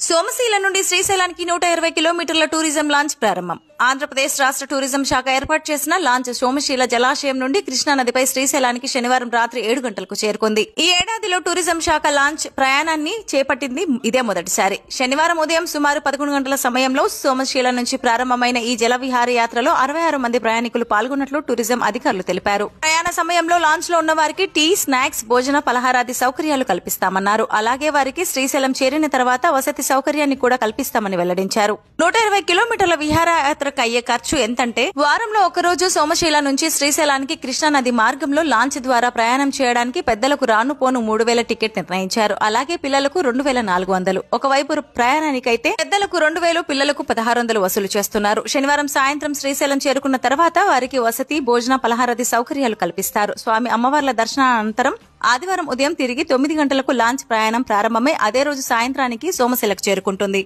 సోమశీల నుండి శ్రీశైలానికి 120 కిలోమీటర్ల tourism launch ప్రారంభం. ఆంధ్రప్రదేశ్ రాష్ట్ర టూరిజం శాఖ ఏర్పాటు చేసిన లాంచ్ సోమశీల జలాశయం నుండి కృష్ణానదిపై శ్రీశైలానికి శనివారం రాత్రి 7 గంటలకు చేరుకుంది. ఈ ఏడాదిలో టూరిజం శాఖ లాంచ్ ప్రయాణాన్ని చేపట్టింది ఇదే మొదటిసారి. శనివారం ఉదయం సుమారు 11 గంటల సమయంలో సోమశీల నుంచి ప్రారంభమైన ఈ జల విహార యాత్రలో 66 మంది ప్రయాణికులు పాల్గొన్నట్లు టూరిజం అధికారులు తెలిపారు. ప్రయాణ సమయంలో లాంచ్ లో ఉన్న వారికి టీ, స్నాక్స్, భోజన, పలహారాది సౌకర్యాలు కల్పిస్తామన్నారు. అలాగే వారికి శ్రీశైలం చేరిన తర్వాత వసతి సౌకర్యాన్ని కూడా కల్పిస్తామని వెల్లడించారు. 120 కిలోమీటర్ల విహారయాత్రకు అయ్యే ఖర్చు ఎంతంటే, వారంలో ఒకరోజు సోమశీల నుంచి శ్రీశైలానికి కృష్ణానది మార్గంలో లాంచ్ ద్వారా ప్రయాణం చేయడానికి పెద్దలకు రాను పోను 3000 టికెట్ నిర్ణయించారు. అలాగే పిల్లలకు 2400. ఒకవైపు ప్రయాణానికైతే పెద్దలకు 2000, పిల్లలకు 1600 వసూలు చేస్తున్నారు. శనివారం సాయంత్రం శ్రీశైలం చేరుకున్న తర్వాత వారికి వసతి, భోజన, పలహారాది సౌకర్యాలు కల్పిస్తారు. స్వామి అమ్మవార్ల దర్శనానంతరం ఆదివారం ఉదయం తిరిగి 9 గంటలకు లాంచ్ ప్రయాణం ప్రారంభమై అదే రోజు సాయంత్రానికి సోమశీలకు చేరుకుంటుంది.